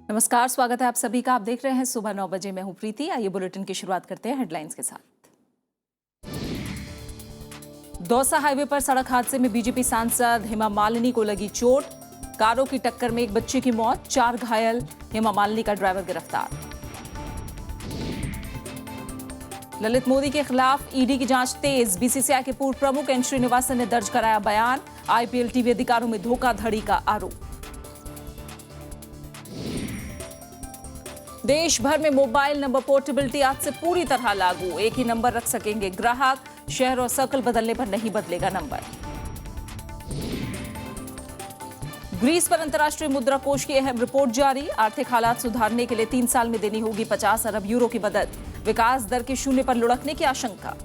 नमस्कार, स्वागत है आप सभी का। आप देख रहे हैं सुबह 9 बजे। मैं हूं प्रीति। आइए बुलेटिन की शुरुआत करते हैं हेडलाइंस के साथ। दौसा हाईवे पर सड़क हादसे में बीजेपी सांसद हेमा मालिनी को लगी चोट। कारों की टक्कर में एक बच्चे की मौत, 4 घायल। हेमा मालिनी का ड्राइवर गिरफ्तार। ललित मोदी के खिलाफ ईडी की जांच तेज। बीसीसीआई के पूर्व प्रमुख एन श्रीनिवासन ने दर्ज कराया बयान। आईपीएल टीवी अधिकारों में धोखाधड़ी का आरोप। देश भर में मोबाइल नंबर पोर्टेबिलिटी आज से पूरी तरह लागू। एक ही नंबर रख सकेंगे ग्राहक। शहर और सर्कल बदलने पर नहीं बदलेगा नंबर। ग्रीस पर अंतर्राष्ट्रीय मुद्रा कोष की अहम रिपोर्ट जारी। आर्थिक हालात सुधारने के लिए 3 साल में देनी होगी 50 अरब यूरो की मदद। विकास दर के शून्य पर लुढ़कने की आशंका।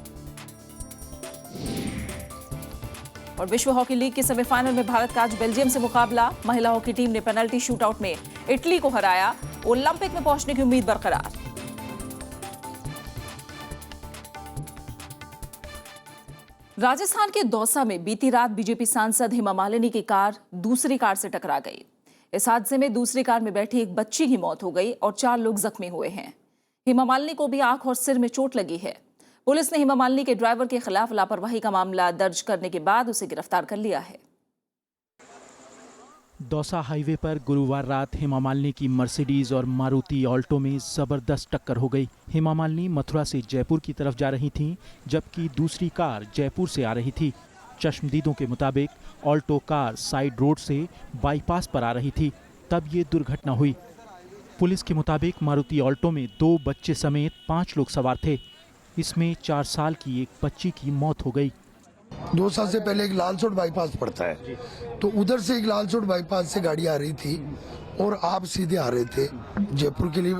और विश्व हॉकी लीग के सेमीफाइनल में भारत का आज बेल्जियम से मुकाबला। महिला हॉकी टीम ने पेनल्टी शूटआउट में इटली को हराया। ओलंपिक में पहुंचने की उम्मीद बरकरार। राजस्थान के दौसा में बीती रात बीजेपी सांसद हेमा मालिनी की कार दूसरी कार से टकरा गई। इस हादसे में दूसरी कार में बैठी एक बच्ची की मौत हो गई और 4 लोग जख्मी हुए हैं। हेमा मालिनी को भी आंख और सिर में चोट लगी है। पुलिस ने हेमा मालिनी के ड्राइवर के खिलाफ लापरवाही का मामला दर्ज करने के बाद उसे गिरफ्तार कर लिया है। दौसा हाईवे पर गुरुवार रात हेमा मालिनी की मर्सिडीज और मारुति ऑल्टो में जबरदस्त टक्कर हो गई। हेमा मालिनी मथुरा से जयपुर की तरफ जा रही थीं, जबकि दूसरी कार जयपुर से आ रही थी। चश्मदीदों के मुताबिक ऑल्टो कार साइड रोड से बाईपास पर आ रही थी, तब ये दुर्घटना हुई। पुलिस के मुताबिक मारुति ऑल्टो में 2 बच्चे समेत 5 लोग सवार थे। इसमें 4 साल की एक बच्ची की मौत हो गई। 2 साल से पहले एक लालसोट बाईपास पड़ता है, तो उधर से एक लालसोट बाईपास से गाड़ी आ रही थी और आप सीधे आ रहे थे जयपुर के लिए।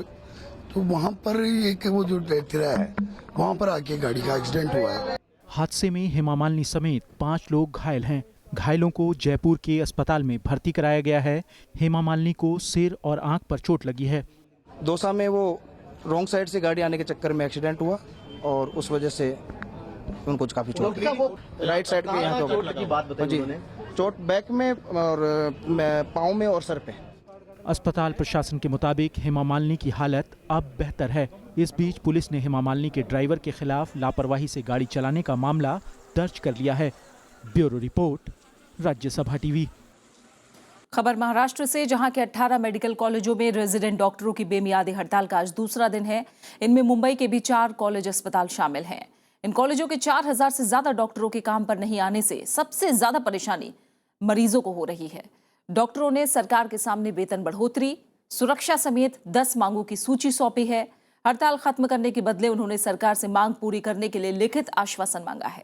तो वहाँ पर एक वो जो तिरा है वहाँ पर आके गाड़ी का एक्सीडेंट हुआ है। हादसे में हेमा मालिनी समेत 5 लोग घायल हैं। घायलों को जयपुर के अस्पताल में भर्ती कराया गया है। हेमा मालिनी को सिर और आंख पर चोट लगी है। दौसा में वो रॉन्ग साइड से गाड़ी आने के चक्कर में एक्सीडेंट हुआ और उस वजह से उनको काफी चोट लगी। राइट साइड पे यहाँ पे चोट लगी, बात बताइए। चोट बैक में और पाँव में और सर पे। अस्पताल प्रशासन के मुताबिक हेमा मालिनी की हालत अब बेहतर है। इस बीच पुलिस ने हेमा मालिनी के ड्राइवर के खिलाफ लापरवाही से गाड़ी चलाने का मामला दर्ज कर लिया है। Bureau report, Rajya Sabha TV. खबर महाराष्ट्र से, जहां के 18 मेडिकल कॉलेजों में रेजिडेंट डॉक्टरों की बेमियादी हड़ताल का आज दूसरा दिन है। इनमें मुंबई के भी 4 कॉलेज अस्पताल शामिल हैं। इन कॉलेजों के 4000 से ज्यादा डॉक्टरों के काम पर नहीं आने से सबसे ज्यादा परेशानी मरीजों को हो रही है। डॉक्टरों ने सरकार के सामने वेतन बढ़ोतरी, सुरक्षा समेत 10 मांगों की सूची सौंपी है। हड़ताल खत्म करने के बदले उन्होंने सरकार से मांग पूरी करने के लिए लिखित आश्वासन मांगा है।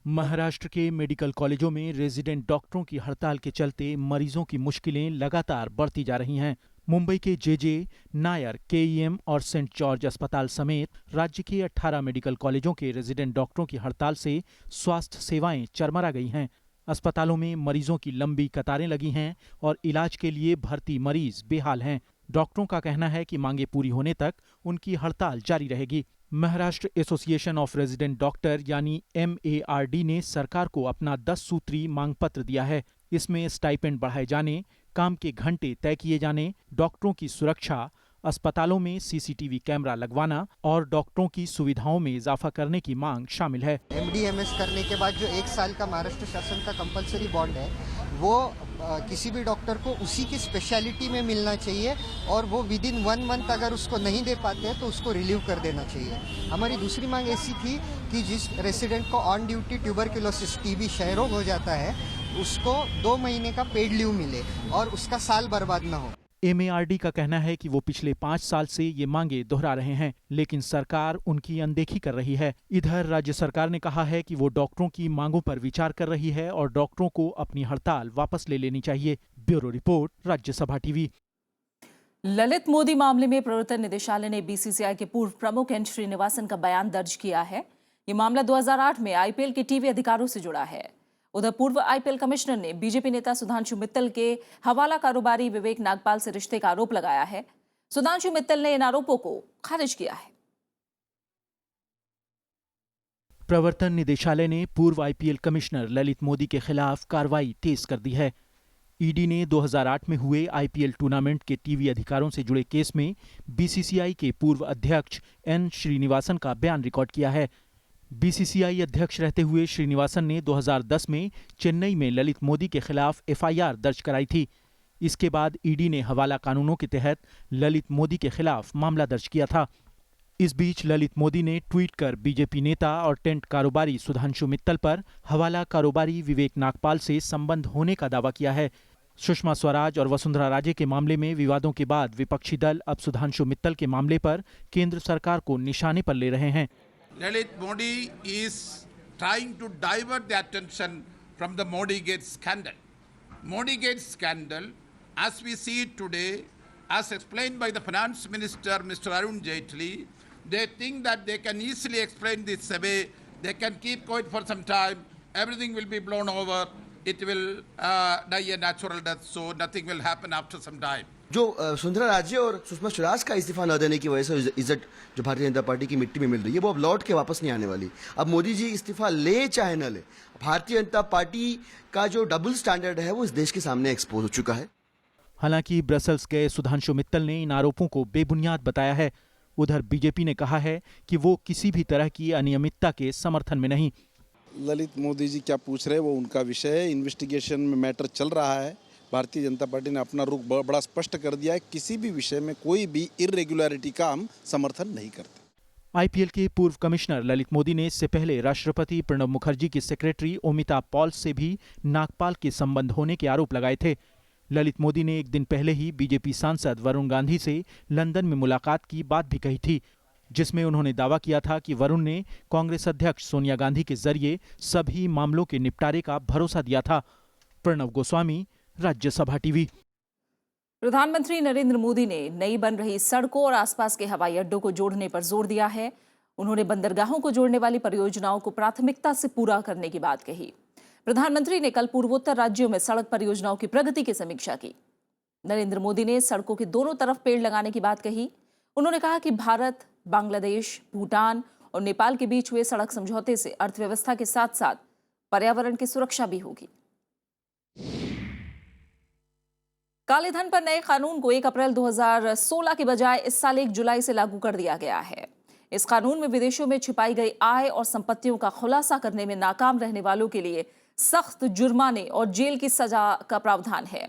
महाराष्ट्र के मेडिकल कॉलेजों में रेजिडेंट डॉक्टरों की हड़ताल के चलते मरीजों की मुश्किलें लगातार बढ़ती जा रही हैं। मुंबई के जेजे, नायर, केईएम और सेंट जॉर्ज अस्पताल समेत राज्य के 18 मेडिकल कॉलेजों के रेजिडेंट डॉक्टरों की हड़ताल से स्वास्थ्य सेवाएं चरमरा गई हैं। अस्पतालों में मरीजों की लंबी कतारें लगी हैं और इलाज के लिए भर्ती मरीज बेहाल हैं। डॉक्टरों का कहना है कि मांगे पूरी होने तक उनकी हड़ताल जारी रहेगी। Maharashtra association of resident doctor यानी MARD ने सरकार को अपना 10 सूत्री मांग पत्र दिया है। इसमें स्टाइपेंड बढ़ाए जाने, काम के घंटे तय किए जाने, डॉक्टरों की सुरक्षा, अस्पतालों में CCTV कैमरा लगवाना और डॉक्टरों की सुविधाओं में इजाफा करने की मांग शामिल है। MD-MS करने के बाद जो 1 साल का महाराष्ट्र शासन का कंपलसरी बॉन्ड है, वो किसी भी डॉक्टर को उसी की स्पेशलिटी में मिलना चाहिए और वो विदिन 1 मंथ अगर उसको नहीं दे पाते हैं तो उसको रिलीव कर देना चाहिए। हमारी दूसरी मांग ऐसी थी कि जिस रेसिडेंट को ऑन ड्यूटी ट्यूबरक्यूलोसिस TB क्षय रोग हो जाता है, उसको 2 महीने का पेड लीव मिले और उसका साल बर्बाद ना हो। MARD का कहना है कि वो पिछले 5 साल से ये मांगे दोहरा रहे हैं, लेकिन सरकार उनकी अनदेखी कर रही है। इधर राज्य सरकार ने कहा है कि वो डॉक्टरों की मांगों पर विचार कर रही है और डॉक्टरों को अपनी हड़ताल वापस ले लेनी चाहिए। Bureau report, Rajya Sabha TV. Lalit Modi मामले में प्रवर्तन निदेशालय ने BCCI के पूर्व प्रमुख एन श्रीनिवासन का बयान दर्ज किया है। ये मामला 2008 में IPL के टीवी अधिकारों से जुड़ा है। उधर पूर्व IPL कमिश्नर ने बीजेपी नेता सुधांशु मित्तल के हवाला कारोबारी विवेक नागपाल से रिश्ते का आरोप लगाया है। सुधांशु मित्तल ने इन आरोपों को खारिज किया है। प्रवर्तन निदेशालय ने पूर्व IPL कमिश्नर ललित मोदी के खिलाफ कार्रवाई तेज कर दी है। ईडी ने 2008 में हुए आईपीएल टूर्नामेंट के टीवी अधिकारों से जुड़े केस में बीसीसीआई के पूर्व अध्यक्ष एन श्रीनिवासन का बयान रिकॉर्ड किया है। बीसीसीआई अध्यक्ष रहते हुए श्रीनिवासन ने 2010 में चेन्नई में ललित मोदी के खिलाफ एफआईआर दर्ज कराई थी। इसके बाद ईडी ने हवाला कानूनों के तहत ललित मोदी के खिलाफ मामला दर्ज किया था। इस बीच ललित मोदी ने ट्वीट कर बीजेपी नेता और टेंट कारोबारी सुधांशु मित्तल पर हवाला कारोबारी विवेक नागपाल से संबंध होने का दावा किया है। सुषमा स्वराज और वसुंधरा राजे के मामले में विवादों के बाद विपक्षी दल अब सुधांशु मित्तल के मामले पर केंद्र सरकार को निशाने पर ले रहे हैं। Lalit Modi is trying to divert the attention from the Modigate scandal. Modigate scandal, as we see it today, as explained by the Finance Minister, Mr. Arun Jaitley, they think that they can easily explain this away. They can keep quiet for some time. Everything will be blown over. It will die a natural death, so nothing will happen after some time. जो सुंदरा राजे और सुषमा स्वराज का इस्तीफा न देने की वजह से इज्जत जो भारतीय जनता पार्टी की मिट्टी में मिल रही है वो अब लौट के वापस नहीं आने वाली। अब मोदी जी इस्तीफा ले चाहे न ले, भारतीय जनता पार्टी का जो डबल स्टैंडर्ड है वो इस देश के सामने एक्सपोज हो चुका है। हालांकि ब्रसेल्स गए सुधांशु मित्तल ने इन आरोपों को बेबुनियाद बताया है। उधर बीजेपी ने कहा है कि वो किसी भी तरह की अनियमितता के समर्थन में नहीं। ललित मोदी जी क्या पूछ रहे हैं वो उनका विषय है। इन्वेस्टिगेशन में मैटर चल रहा है। भारतीय जनता पार्टी ने अपना रुख बड़ा स्पष्ट कर दिया है। किसी भी विषय में कोई भी इरेगुलरिटी का हम समर्थन नहीं करते। आईपीएल के पूर्व कमिश्नर ललित मोदी ने इससे पहले राष्ट्रपति प्रणब मुखर्जी की सेक्रेटरी ओमिता पॉल से भी नागपाल के संबंध होने के आरोप लगाए थे। ललित मोदी ने एक दिन पहले ही बीजेपी सांसद वरुण गांधी से लंदन में मुलाकात की बात भी कही थी, जिसमें उन्होंने दावा किया था कि वरुण ने कांग्रेस अध्यक्ष सोनिया गांधी के जरिए सभी मामलों के निपटारे का भरोसा दिया था। प्रणव गोस्वामी, राज्यसभा टीवी। प्रधानमंत्री नरेंद्र मोदी ने नई बन रही सड़कों और आसपास के हवाई अड्डों को जोड़ने पर जोर दिया है। उन्होंने बंदरगाहों को जोड़ने वाली परियोजनाओं को प्राथमिकता से पूरा करने की बात कही। प्रधानमंत्री ने कल पूर्वोत्तर राज्यों में सड़क परियोजनाओं की प्रगति की समीक्षा की। नरेंद्र मोदी ने सड़कों के दोनों तरफ पेड़ लगाने की बात कही। उन्होंने कहा कि भारत, बांग्लादेश, भूटान और नेपाल के बीच हुए सड़क समझौते से अर्थव्यवस्था के साथ साथ पर्यावरण की सुरक्षा भी होगी। काले धन पर नए कानून को 1 अप्रैल 2016 के बजाय इस साल 1 जुलाई से लागू कर दिया गया है। इस कानून में विदेशों में छिपाई गई आय और संपत्तियों का खुलासा करने में नाकाम रहने वालों के लिए सख्त जुर्माने और जेल की सजा का प्रावधान है।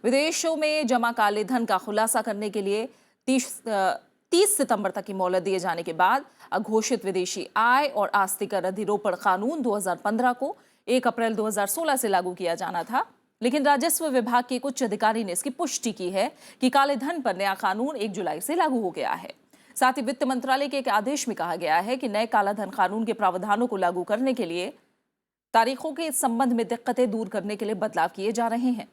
विदेशों में जमा काले धन का खुलासा करने के लिए 30 सितंबर तक की मोहलत दिए जाने के बाद अघोषित विदेशी आय और आस्ति कर अधिरोपण कानून 2015 को 1 अप्रैल 2016 से लागू किया जाना था, लेकिन राजस्व विभाग के एक उच्च अधिकारी ने इसकी पुष्टि की है कि काले धन पर नया कानून 1 जुलाई से लागू हो गया है। साथ ही वित्त मंत्रालय के एक आदेश में कहा गया है कि नए काला धन कानून के प्रावधानों को लागू करने के लिए तारीखों के संबंध में दिक्कतें दूर करने के लिए बदलाव किए जा रहे हैं।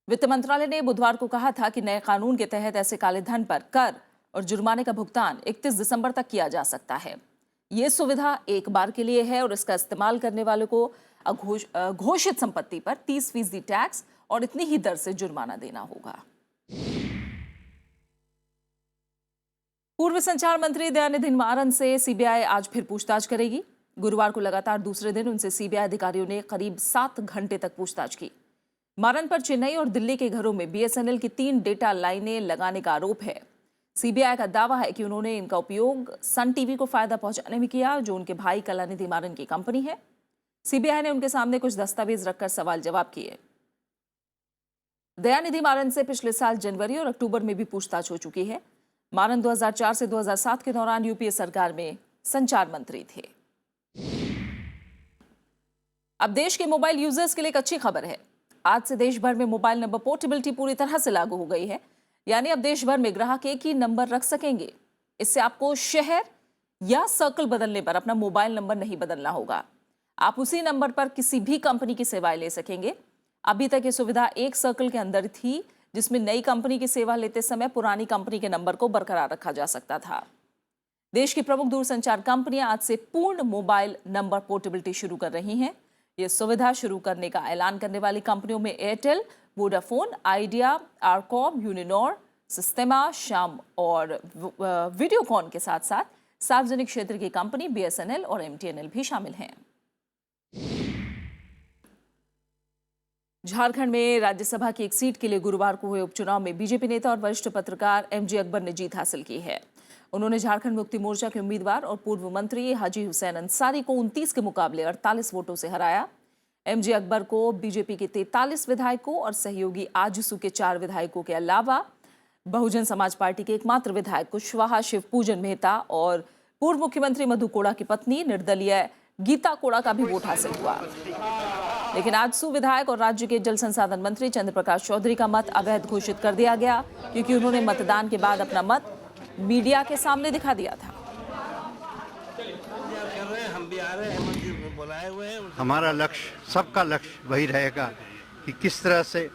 वित्त मंत्रालय ने बुधवार को कहा था कि नए कानून के तहत ऐसे काले धन पर कर और जुर्माने का भुगतान 31 दिसंबर तक किया जा सकता है। ये सुविधा एक बार के लिए है और इसका इस्तेमाल करने वालों को घोषित संपत्ति पर 30% टैक्स और इतनी ही दर से जुर्माना देना होगा। पूर्व संचार मंत्री दयानिधि मारन से सीबीआई आज फिर पूछताछ करेगी। गुरुवार को लगातार दूसरे दिन उनसे सीबीआई अधिकारियों ने करीब 7 घंटे तक पूछताछ की। मारन पर चेन्नई और दिल्ली के घरों में बीएसएनएल की 3 डेटा लाइनें लगाने का आरोप है। सीबीआई का दावा है कि उन्होंने इनका उपयोग सन टीवी को फायदा पहुंचाने में किया, जो उनके भाई कलानिधि मारन की कंपनी है। सीबीआई ने उनके सामने कुछ दस्तावेज रखकर सवाल जवाब किए। दयानिधि मारन से पिछले साल जनवरी और अक्टूबर में भी पूछताछ हो चुकी है। मारन 2004 से 2007 के दौरान यूपीए सरकार में संचार मंत्री थे। अब देश के मोबाइल यूजर्स के लिए एक अच्छी खबर है। आज से देश भर में मोबाइल नंबर पोर्टेबिलिटी पूरी तरह से लागू हो गई है। यानी अब देश भर में ग्राहक एक ही नंबर रख सकेंगे। इससे आपको शहर या सर्कल बदलने पर अपना मोबाइल नंबर नहीं बदलना होगा। आप उसी नंबर पर किसी भी कंपनी की सेवाएं ले सकेंगे। अभी तक ये सुविधा एक सर्कल के अंदर थी, जिसमें नई कंपनी की सेवा लेते समय पुरानी कंपनी के नंबर को बरकरार रखा जा सकता था। देश की प्रमुख दूरसंचार कंपनियां आज से पूर्ण मोबाइल नंबर पोर्टेबिलिटी शुरू कर रही हैं। ये सुविधा शुरू करने का ऐलान करने वाली कंपनियों में Airtel, Vodafone, Idea, RCom, Uninor, Sistema, Shyam और वीडियोकॉन के साथ साथ सार्वजनिक क्षेत्र की कंपनी बीएसएनएल और एमटीएनएल भी शामिल हैं। झारखंड में राज्यसभा की एक सीट के लिए गुरुवार को हुए उपचुनाव में बीजेपी नेता और वरिष्ठ पत्रकार एमजे अकबर ने जीत हासिल की है। उन्होंने झारखंड मुक्ति मोर्चा के उम्मीदवार और पूर्व मंत्री हाजी हुसैन अंसारी को 29 के मुकाबले 48 वोटों से हराया। एमजे अकबर को बीजेपी के 43 विधायकों और सहयोगी आजसू के 4 विधायकों के अलावा बहुजन समाज पार्टी के एकमात्र विधायक कुशवाहा शिवपूजन मेहता और पूर्व मुख्यमंत्री मधु कोड़ा की पत्नी निर्दलीय गीता कोड़ा का भी वोट हासिल हुआ। लेकिन आजसू विधायक और राज्य के जल संसाधन मंत्री चंद्र प्रकाश चौधरी का मत अवैध घोषित कर दिया गया, क्योंकि उन्होंने मतदान के बाद अपना मत मीडिया के सामने दिखा दिया था। हमारा लक्ष्य, सबका लक्ष्य वही रहेगा कि किस तरह से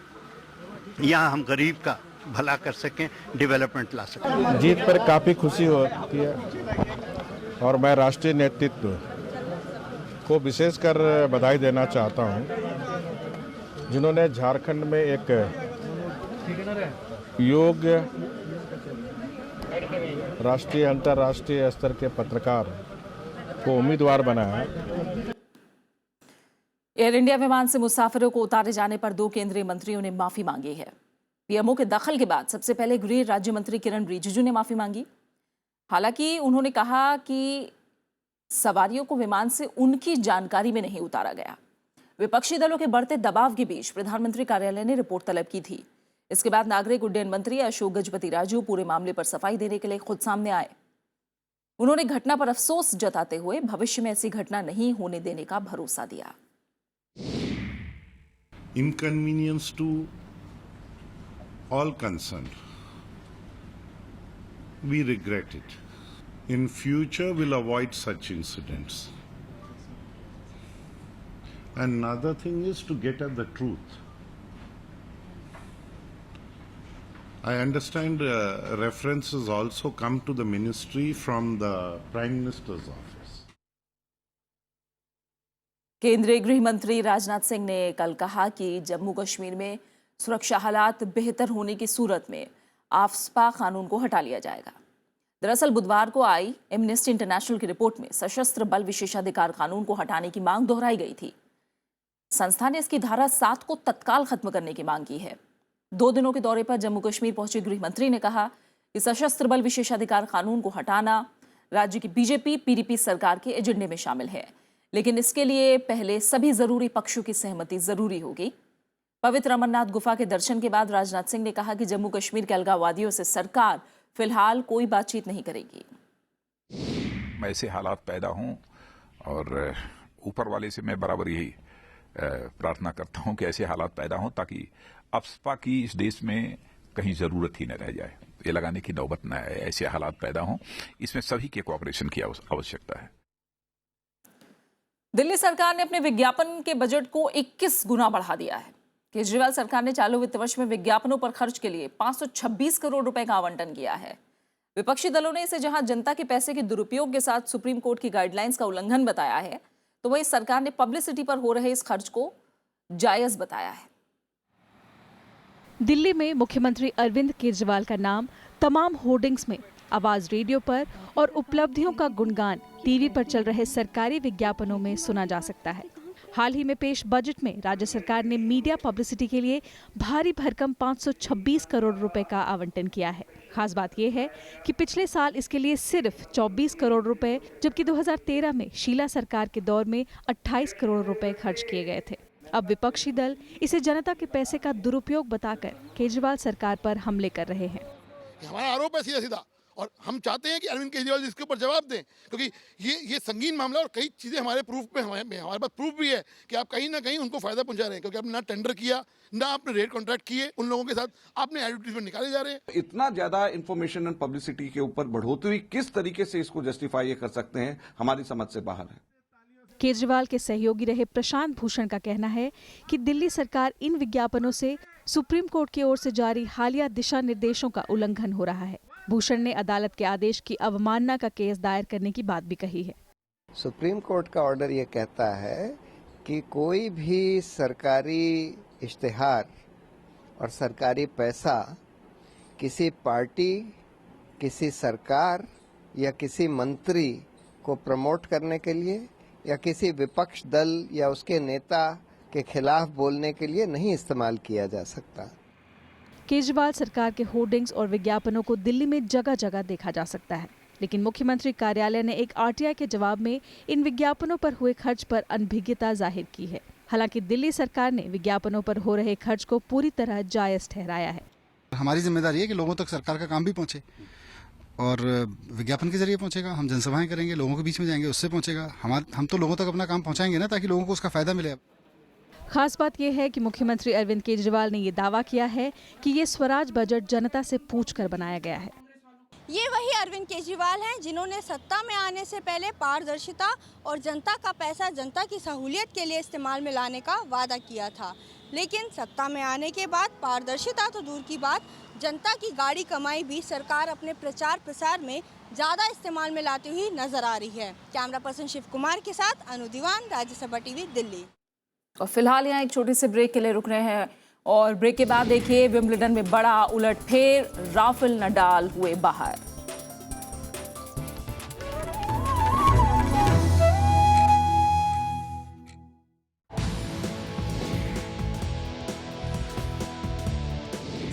यहाँ हम गरीब का भला कर सकें, डेवलपमेंट ला सकें। जीत पर काफ़ी खुशी होती है और मैं राष्ट्रीय नेतृत्व को विशेषकर बधाई देना चाहता हूं, जिन्होंने झारखंड में एक योग्य राष्ट्रीय अंतर्राष्ट्रीय स्तर के पत्रकार को उम्मीदवार बनाया। एयर इंडिया विमान से मुसाफिरों को उतारे जाने पर 2 केंद्रीय मंत्रियों ने माफी मांगी है। पीएमओ के दखल के बाद सबसे पहले गृह राज्य मंत्री किरण रिजिजू ने माफी मांगी। हालांकि उन्होंने कहा कि सवारियों को विमान से उनकी जानकारी में नहीं उतारा गया। विपक्षी दलों के बढ़ते दबाव के बीच प्रधानमंत्री कार्यालय ने रिपोर्ट तलब की थी। इसके बाद नागरिक उड्डयन मंत्री अशोक गजपति राजू पूरे मामले पर सफाई देने के लिए खुद सामने आए। उन्होंने घटना पर अफसोस जताते हुए भविष्य में ऐसी घटना नहीं होने देने का भरोसा दिया। Inconvenience to all concerned. We regret it. In future, we'll avoid such incidents. Another thing is to get at the truth. I understand references also come to the ministry from the Prime Minister's office. केंद्रीय गृह मंत्री राजनाथ सिंह ने कल कहा कि जम्मू कश्मीर में सुरक्षा हालात बेहतर होने की सूरत में आफ्स्पा कानून को हटा लिया जाएगा। दरअसल बुधवार को आई एमनेस्टी इंटरनेशनल की रिपोर्ट में सशस्त्र बल विशेषाधिकार कानून को हटाने की मांग दोहराई गई थी। संस्था ने इसकी धारा 7 को तत्काल खत्म करने की मांग की है। 2 दिनों के दौरे पर जम्मू कश्मीर पहुंचे गृह मंत्री ने कहा कि सशस्त्र बल विशेषाधिकार कानून को हटाना राज्य की बीजेपी पीडीपी सरकार के एजेंडे में शामिल है, लेकिन इसके लिए पहले सभी जरूरी पक्षों की सहमति जरूरी होगी। पवित्र अमरनाथ गुफा के दर्शन के बाद राजनाथ सिंह ने कहा कि जम्मू कश्मीर के अलगाववादियों से सरकार फिलहाल कोई बातचीत नहीं करेगी। ऐसे हालात पैदा हों और ऊपर वाले से मैं बराबर यही प्रार्थना करता हूं कि ऐसे हालात पैदा हों ताकि आफ्स्पा की इस देश में कहीं जरूरत ही न रह जाए, ये लगाने की नौबत न आए। ऐसे हालात पैदा हों, इसमें सभी के कोऑपरेशन की आवश्यकता है। दिल्ली सरकार ने अपने विज्ञापन के बजट को 21 गुना बढ़ा दिया है। केजरीवाल सरकार ने चालू वित्त वर्ष में विज्ञापनों पर खर्च के लिए 526 करोड़ रुपए का आवंटन किया है। विपक्षी दलों ने इसे जहां जनता के पैसे के दुरुपयोग के साथ सुप्रीम कोर्ट की गाइडलाइंस का उल्लंघन बताया है, तो वहीं सरकार ने पब्लिसिटी पर हो रहे इस खर्च को जायज बताया है। दिल्ली में मुख्यमंत्री अरविंद केजरीवाल का नाम तमाम होर्डिंग्स में, आवाज रेडियो पर और उपलब्धियों का गुणगान टीवी पर चल रहे सरकारी विज्ञापनों में सुना जा सकता है। हाल ही में पेश बजट में राज्य सरकार ने मीडिया पब्लिसिटी के लिए भारी भरकम 526 करोड़ रुपए का आवंटन किया है। खास बात यह है कि पिछले साल इसके लिए सिर्फ 24 करोड़ रुपए, जबकि 2013 में शीला सरकार के दौर में 28 करोड़ रुपए खर्च किए गए थे। अब विपक्षी दल इसे जनता के पैसे का दुरुपयोग बताकर केजरीवाल सरकार पर हमले कर रहे हैं। हमारा आरोप है सीधा सीधा, और हम चाहते हैं कि अरविंद केजरीवाल इसके ऊपर जवाब दें, क्योंकि ये संगीन मामला और कई चीज़ें हमारे प्रूफ पे हमारे पास प्रूफ भी है कि आप कहीं ना कहीं उनको फायदा पहुंचा रहे हैं, क्योंकि आपने ना टेंडर किया, ना आपने रेट कॉन्ट्रैक्ट किए, उन लोगों के साथ आपने एडवर्टीजमेंट निकाले जा रहे हैं। इतना ज्यादा इन्फॉर्मेशन एंड पब्लिसिटी के ऊपर बढ़ोतरी किस तरीके से इसको जस्टिफाई कर सकते हैं, हमारी समझ से बाहर है। केजरीवाल के सहयोगी रहे प्रशांत भूषण का कहना है कि दिल्ली सरकार इन विज्ञापनों से सुप्रीम कोर्ट की ओर से जारी हालिया दिशा निर्देशों का उल्लंघन हो रहा है। भूषण ने अदालत के आदेश की अवमानना का केस दायर करने की बात भी कही है। सुप्रीम कोर्ट का ऑर्डर ये कहता है कि कोई भी सरकारी इश्तिहार और सरकारी पैसा किसी पार्टी, किसी सरकार या किसी मंत्री को प्रमोट करने के लिए या किसी विपक्ष दल या उसके नेता के खिलाफ बोलने के लिए नहीं इस्तेमाल किया जा सकता। केजरीवाल सरकार के होर्डिंग्स और विज्ञापनों को दिल्ली में जगह जगह देखा जा सकता है, लेकिन मुख्यमंत्री कार्यालय ने एक आरटीआई के जवाब में इन विज्ञापनों पर हुए खर्च पर अनभिज्ञता जाहिर की है। हालांकि दिल्ली सरकार ने विज्ञापनों पर हो रहे खर्च को पूरी तरह जायज ठहराया है। हमारी जिम्मेदारी है कि लोगों तक सरकार का काम भी पहुंचे, और विज्ञापन के जरिए पहुंचेगा। हम जनसभाएं करेंगे, लोगों के बीच में जाएंगे, उससे पहुंचेगा। हम तो लोगों तक अपना काम पहुंचाएंगे ना, ताकि लोगों को उसका फायदा मिले। खास बात यह है कि मुख्यमंत्री अरविंद केजरीवाल ने ये दावा किया है कि ये स्वराज बजट जनता से पूछकर बनाया गया है। ये वही अरविंद केजरीवाल हैं जिन्होंने सत्ता में आने से पहले पारदर्शिता और जनता का पैसा जनता की सहूलियत के लिए इस्तेमाल में लाने का वादा किया था, लेकिन सत्ता में आने के बाद पारदर्शिता तो दूर की बात, जनता की गाड़ी कमाई भी सरकार अपने प्रचार प्रसार में ज़्यादा इस्तेमाल में लाती हुई नजर आ रही है। कैमरा पर्सन शिव कुमार के साथ अनु दीवान, राज्यसभा टीवी, दिल्ली। और फिलहाल यहाँ एक छोटे से ब्रेक के लिए रुक रहे हैं, और ब्रेक के बाद देखिए विंबलडन में बड़ा उलटफेर, राफेल नडाल हुए बाहर।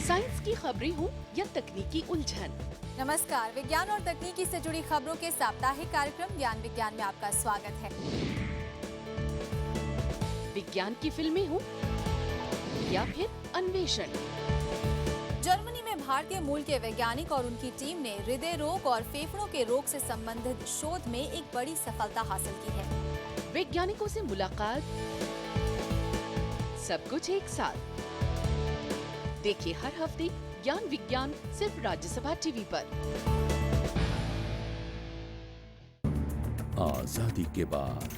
साइंस की खबरें हो या तकनीकी उलझन। नमस्कार, विज्ञान और तकनीकी से जुड़ी खबरों के साप्ताहिक कार्यक्रम ज्ञान विज्ञान में आपका स्वागत है। विज्ञान की फिल्में हो या फिर अन्वेषण। जर्मनी में भारतीय मूल के वैज्ञानिक और उनकी टीम ने हृदय रोग और फेफड़ों के रोग से संबंधित शोध में एक बड़ी सफलता हासिल की है। वैज्ञानिकों से मुलाकात, सब कुछ एक साथ। देखिए हर हफ्ते ज्ञान विज्ञान सिर्फ राज्यसभा टीवी पर। आजादी के बाद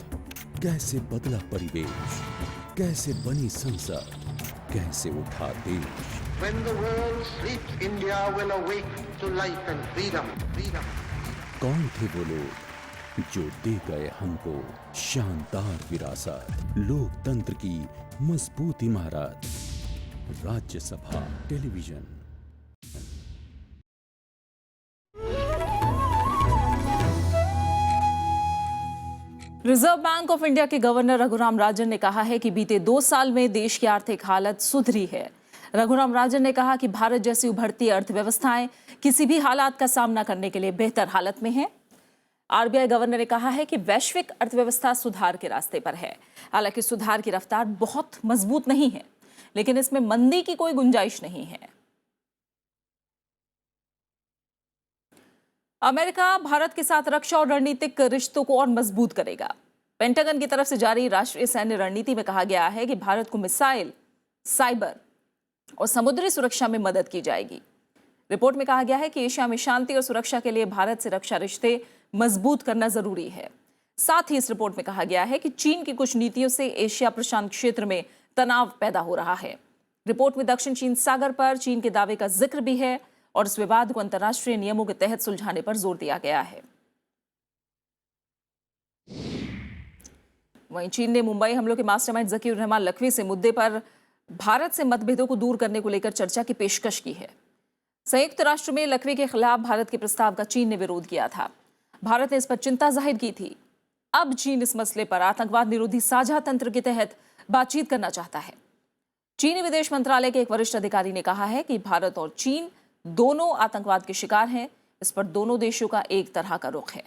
कैसे बदला परिवेश, कैसे बनी संसद, कैसे उठा देश। When the world sleeps, India will awake to life and freedom. कौन थे वो लोग जो दे गए हमको शानदार विरासत, लोकतंत्र की मजबूत इमारत। Rajya Sabha television. Reserve bank of India के गवर्नर रघुराम राजन ने कहा है कि बीते 2 साल में देश की आर्थिक हालत सुधरी है। रघुराम राजन ने कहा कि भारत जैसी उभरती अर्थव्यवस्थाएं किसी भी हालात का सामना करने के लिए बेहतर हालत में हैं। आरबीआई गवर्नर ने कहा है कि वैश्विक अर्थव्यवस्था सुधार के रास्ते पर है। हालांकि सुधार की रफ्तार बहुत मजबूत नहीं है, लेकिन इसमें मंदी की कोई गुंजाइश नहीं है। अमेरिका भारत के साथ रक्षा और रणनीतिक रिश्तों को और मजबूत करेगा। पेंटागन की तरफ से जारी राष्ट्रीय सैन्य रणनीति में कहा गया है कि भारत को मिसाइल, साइबर और समुद्री सुरक्षा में मदद की जाएगी। रिपोर्ट में कहा गया है कि एशिया में शांति और सुरक्षा के लिए भारत से रक्षा रिश्ते मजबूत करना जरूरी है। साथ ही इस रिपोर्ट में कहा गया है कि चीन की कुछ नीतियों से एशिया प्रशांत क्षेत्र में तनाव पैदा हो रहा है। रिपोर्ट में दक्षिण चीन सागर पर चीन के दावे का जिक्र भी है और इस विवाद को अंतर्राष्ट्रीय नियमों के तहत सुलझाने पर जोर दिया गया है। वहीं चीन ने मुंबई हमलों के मास्टरमाइंड ज़कीर रहमान लखवी से मुद्दे पर भारत से मतभेदों को दूर करने को लेकर चर्चा की पेशकश की है। संयुक्त राष्ट्र में लखवी के खिलाफ भारत के प्रस्ताव का चीन ने विरोध किया था। भारत ने इस पर चिंता जाहिर की थी। अब चीन इस मसले पर आतंकवाद निरोधी साझा तंत्र के तहत बातचीत करना चाहता है। चीनी विदेश मंत्रालय के एक वरिष्ठ अधिकारी ने कहा है कि भारत और चीन दोनों आतंकवाद के शिकार हैं। इस पर दोनों देशों का एक तरह का रुख है।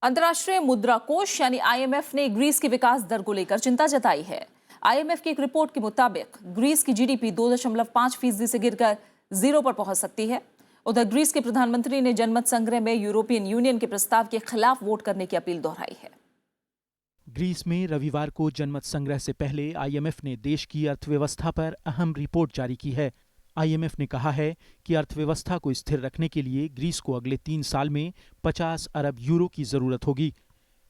अंतर्राष्ट्रीय मुद्रा कोष यानी आईएमएफ ने ग्रीस की विकास दर को लेकर चिंता जताई है। आईएमएफ की एक रिपोर्ट के मुताबिक ग्रीस की जीडीपी 2.5% से गिरकर 0 पर पहुंच सकती है। उधर ग्रीस के प्रधानमंत्री ने जनमत संग्रह में यूरोपियन यूनियन के प्रस्ताव के खिलाफ वोट करने की अपील दोहराई है। ग्रीस में रविवार को जनमत संग्रह से पहले आईएमएफ ने देश की अर्थव्यवस्था पर अहम रिपोर्ट जारी की है। आईएमएफ ने कहा है कि अर्थव्यवस्था को स्थिर रखने के लिए ग्रीस को अगले 3 साल में 50 अरब यूरो की जरूरत होगी।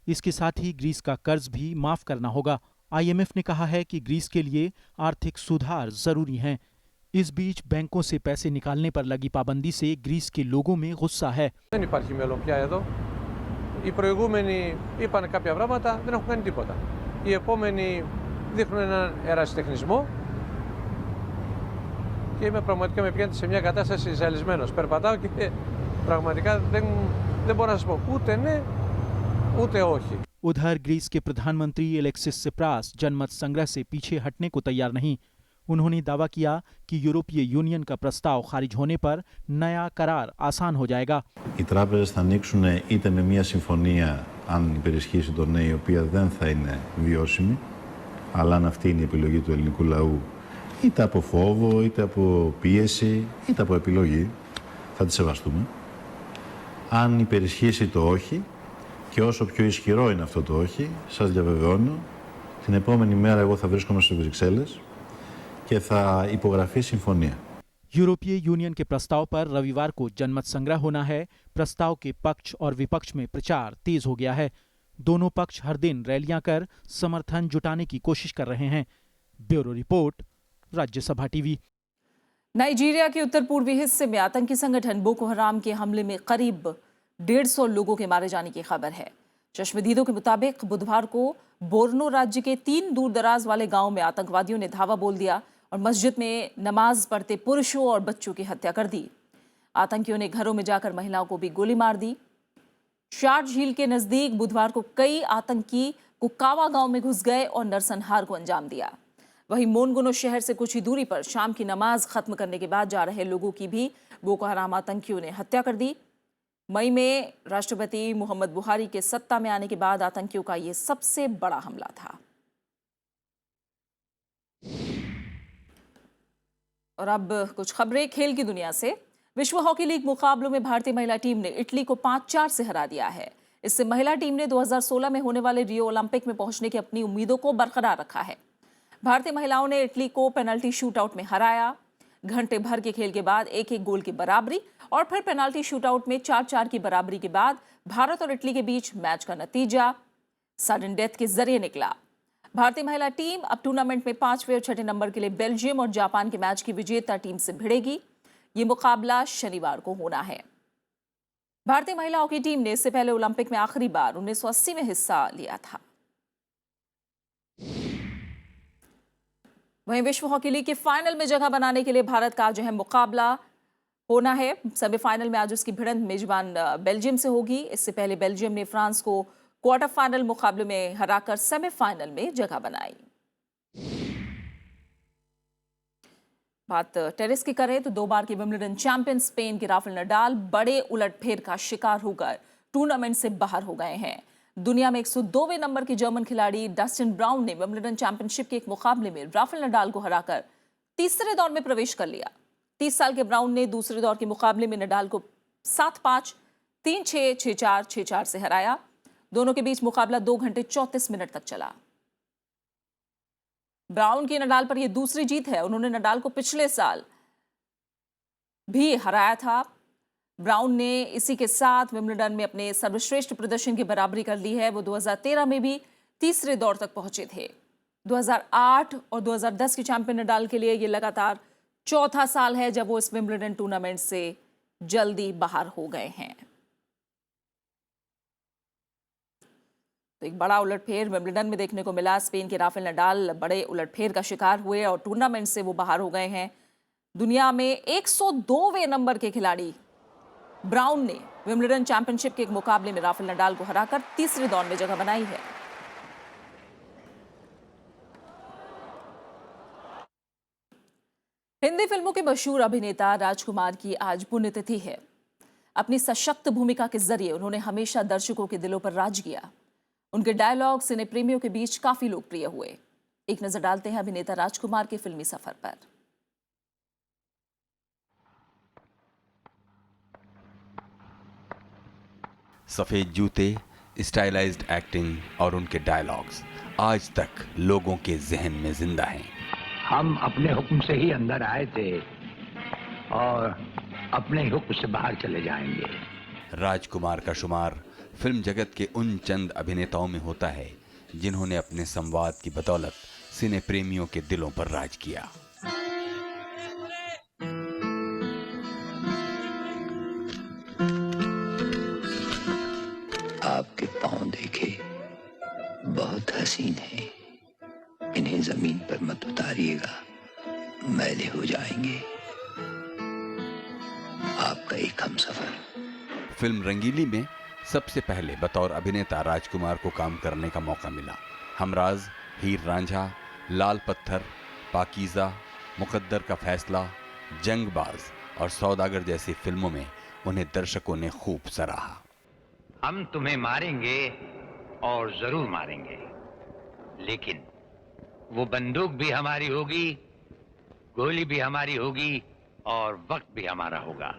इसके साथ ही ग्रीस का कर्ज भी माफ करना होगा। आईएमएफ ने कहा है कि ग्रीस के लिए आर्थिक सुधार जरूरी हैं। इस बीच बैंकों से पैसे निकालने पर लगी पाबंदी से ग्रीस के लोगों में गुस्सा है। Οι προηγούμενοι είπαν κάποια πράγματα, δεν έχουν κάνει τίποτα. Οι επόμενοι δείχνουν έναν ερασιτεχνισμό και είμαι πραγματικά με πιάνει σε μια κατάσταση ζαλισμένος. Περπατάω και πραγματικά δεν μπορώ να σας πω ούτε ναι ούτε όχι. उधर ग्रीस के प्रधानमंत्री एलेक्सिस सिप्रास जनमत संग्रह से पीछे हटने को तैयार नहीं। उन्होंने दावा किया कि यूरोपीय यूनियन का प्रस्ताव खारिज होने पर नया करार आसान हो जाएगा। Οι τράπεζες θα ανοίξουν είτε με μια συμφωνία, αν υπερισχύσει το ναι, η οποία δεν θα είναι βιώσιμη, αλλά αν αυτή είναι η επιλογή του ελληνικού λαού, είτε από φόβο, είτε από πίεση, είτε από επιλογή, θα τη σεβαστούμε. Αν υπερισχύσει το όχι, και όσο πιο ισχυρό είναι αυτό το όχι, σας διαβεβαιώνω, την επόμενη μέρα εγώ θα βρίσκομαι στις Βρυξέλλες και θα υπογραφεί συμφωνία. यूरोपीय यूनियन के प्रस्ताव पर रविवार को जनमत संग्रह होना है। प्रस्ताव के पक्ष और विपक्ष में प्रचार तेज हो गया है। दोनों पक्ष हर दिन रैलियां कर समर्थन जुटाने की कोशिश कर रहे हैं। Bureau report, Rajya Sabha TV. Nigeria के उत्तर पूर्वी हिस्से में आतंकी संगठन बोको हराम के हमले में करीब 150 लोगों के मारे जाने की खबर है। चश्मदीदों के मुताबिक बुधवार को बोर्नो राज्य के 3 दूर-दराज वाले गांव में आतंकवादियों ने धावा बोल दिया और मस्जिद में नमाज पढ़ते पुरुषों और बच्चों की हत्या कर दी। आतंकियों ने घरों में जाकर महिलाओं को भी गोली मार दी। शार झील के नजदीक बुधवार को कई आतंकी कुकावा गांव में घुस गए और नरसंहार को अंजाम दिया। वहीं मोनगुनो शहर से कुछ ही दूरी पर शाम की नमाज खत्म करने के बाद जा रहे लोगों की भी बोको हराम आतंकियों ने हत्या कर दी। मई में राष्ट्रपति मोहम्मद बुहारी के सत्ता में आने के बाद आतंकियों का यह सबसे बड़ा हमला था। और अब कुछ खबरें खेल की दुनिया से। विश्व हॉकी लीग मुकाबलों में भारतीय महिला टीम ने इटली को 5-4 से हरा दिया है। इससे महिला टीम ने 2016 में होने वाले रियो ओलंपिक में पहुंचने की अपनी उम्मीदों को बरकरार रखा है। भारतीय महिलाओं ने इटली को पेनल्टी शूटआउट में हराया। घंटे भर के खेल के बाद 1-1 गोल की बराबरी और फिर पेनल्टी शूटआउट में 4-4 की बराबरी के बाद भारत और इटली के बीच मैच का नतीजा सडन डेथ के जरिए निकला। भारतीय महिला टीम अब टूर्नामेंट में 5वें और 6ठे नंबर के लिए बेल्जियम और जापान के मैच की विजेता टीम से भिड़ेगी। ये मुकाबला शनिवार को होना है। भारतीय महिला हॉकी टीम ने इससे पहले ओलंपिक में आखिरी बार 1980 में हिस्सा लिया था। वहीं विश्व हॉकी लीग के फाइनल में जगह बनाने के लिए भारत का आज अहम मुकाबला होना है। सेमीफाइनल में आज उसकी भिड़ंत मेजबान बेल्जियम से होगी। इससे पहले बेल्जियम ने फ्रांस को क्वार्टर फाइनल मुकाबले में हराकर सेमीफाइनल में जगह बनाई। बात टेनिस की करें तो 2 बार के विंबलडन चैंपियन स्पेन के राफेल नडाल बड़े उलटफेर का शिकार होकर टूर्नामेंट से बाहर हो गए हैं। दुनिया में 102वें नंबर के जर्मन खिलाड़ी डस्टिन ब्राउन ने विंबलडन चैंपियनशिप के एक मुकाबले में राफेल नडाल को हराकर तीसरे दौर में प्रवेश कर लिया। 30 साल के ब्राउन ने दूसरे दौर के मुकाबले में नडाल को 7-5, 3-6, 6-4, 6-4 से हराया। दोनों के बीच मुकाबला 2 घंटे 34 मिनट तक चला। ब्राउन की नडाल पर यह दूसरी जीत है। उन्होंने नडाल को पिछले साल भी हराया था। ब्राउन ने इसी के साथ विंबलडन में अपने सर्वश्रेष्ठ प्रदर्शन की बराबरी कर ली है। वो 2013 में भी तीसरे दौर तक पहुंचे थे। 2008 और 2010 के चैंपियन नडाल के लिए ये लगातार चौथा साल है जब वो इस विंबलडन टूर्नामेंट से जल्दी बाहर हो गए हैं। तो एक बड़ा उलटफेर विंबलडन में देखने को मिला। स्पेन के राफेल नडाल बड़े उलटफेर का शिकार हुए और टूर्नामेंट से वो बाहर हो गए हैं। दुनिया में 102वें नंबर के खिलाड़ी ब्राउन ने विंबलडन चैंपियनशिप के एक मुकाबले में राफेल नडाल को हराकर तीसरे दौर में जगह बनाई है। हिंदी फिल्मों के मशहूर अभिनेता राजकुमार की आज पुण्यतिथि है। अपनी सशक्त भूमिका के जरिए उन्होंने हमेशा दर्शकों के दिलों पर राज किया। उनके डायलॉग सिने प्रेमियों के बीच काफी लोकप्रिय हुए। एक नजर डालते हैं अभिनेता राजकुमार के फिल्मी सफर पर। सफेद जूते, स्टाइलाइज्ड एक्टिंग और उनके डायलॉग्स आज तक लोगों के जहन में जिंदा हैं। हम अपने हुक्म से ही अंदर आए थे और अपने हुक्म से बाहर चले जाएंगे। राजकुमार का शुमार फिल्म जगत के उन चंद अभिनेताओं में होता है जिन्होंने अपने संवाद की बदौलत सिने प्रेमियों के दिलों पर राज किया। आपके पांव देखे बहुत हसीन है, इन्हें जमीन पर मत उतारिएगा, मैले हो जाएंगे। आपका एक हमसफर। फिल्म रंगीली में सबसे पहले बतौर अभिनेता राजकुमार को काम करने का मौका मिला। हमराज, हीर रांझा, लाल पत्थर, पाकीज़ा, मुकद्दर का फैसला, जंगबाज और सौदागर जैसी फिल्मों में उन्हें दर्शकों ने खूब सराहा। हम तुम्हें मारेंगे और जरूर मारेंगे, लेकिन वो बंदूक भी हमारी होगी, गोली भी हमारी होगी और वक्त भी हमारा होगा।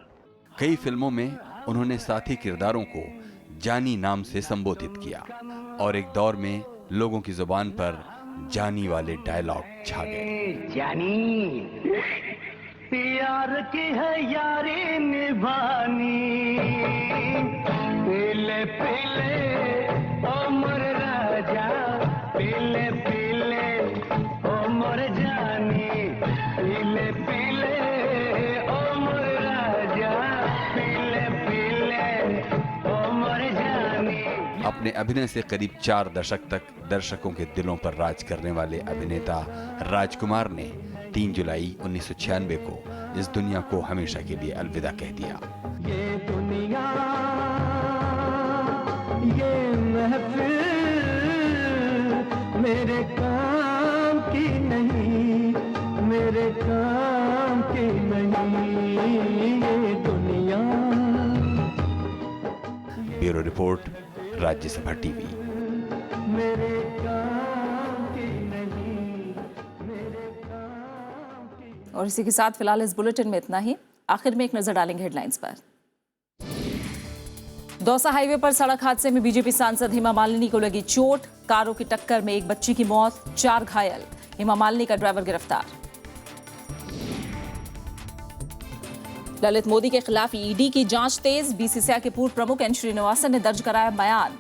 कई फिल्मों में उन्होंने साथी किरदारों को जानी नाम से संबोधित किया और एक दौर में लोगों की जुबान पर जानी वाले डायलॉग छा गए। जानी प्यार की है यारी निभानी, पीले पीले ओ मोर राजा, पीले पीले ओ मोर जानी, पीले पीले ओ मोर राजा, पीले पीले ओ मोर जानी। अपने अभिनय से करीब 4 दशक तक दर्शकों के दिलों पर राज करने वाले अभिनेता राजकुमार ने 3 जुलाई 1996 को इस दुनिया को हमेशा के लिए अलविदा कह दिया। ये दुनिया, ये महफिल मेरे काम की नहीं, मेरे काम की नहीं, ये दुनिया। Bureau report, Rajya Sabha TV. मेरे काम की नहीं, मेरे काम की। और इसी के साथ फिलहाल इस बुलेटिन में इतना ही। आखिर में एक नजर डालेंगे हेडलाइंस पर। दौसा हाईवे पर सड़क हादसे में बीजेपी सांसद हेमा मालिनी को लगी चोट। कारों की टक्कर में एक बच्ची की मौत, 4 घायल। हेमा मालिनी का ड्राइवर गिरफ्तार। ललित मोदी के खिलाफ ईडी की जांच तेज। बीसीसीआई के पूर्व प्रमुख एन श्रीनिवासन ने दर्ज कराया बयान।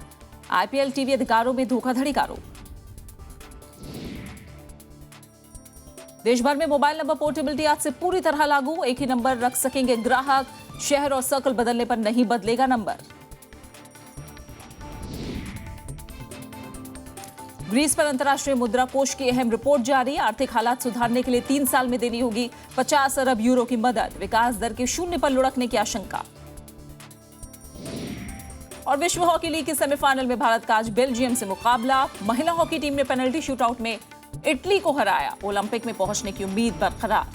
आईपीएल टीवी अधिकारों में धोखाधड़ी का आरोप। देश भर में मोबाइल नंबर पोर्टेबिलिटी आज से पूरी तरह लागू। एक ही नंबर रख सकेंगे ग्राहक। शहर और सर्कल बदलने पर नहीं बदलेगा नंबर। ग्रीस पर अंतर्राष्ट्रीय मुद्रा कोष की अहम रिपोर्ट जारी। आर्थिक हालात सुधारने के लिए 3 साल में देनी होगी 50 अरब यूरो की मदद। विकास दर के 0 पर लुढ़कने की आशंका। और विश्व हॉकी लीग के सेमीफाइनल में भारत का आज बेल्जियम से मुकाबला। महिला हॉकी टीम ने पेनल्टी शूटआउट में इटली को हराया। ओलंपिक में पहुंचने की उम्मीद बरकरार।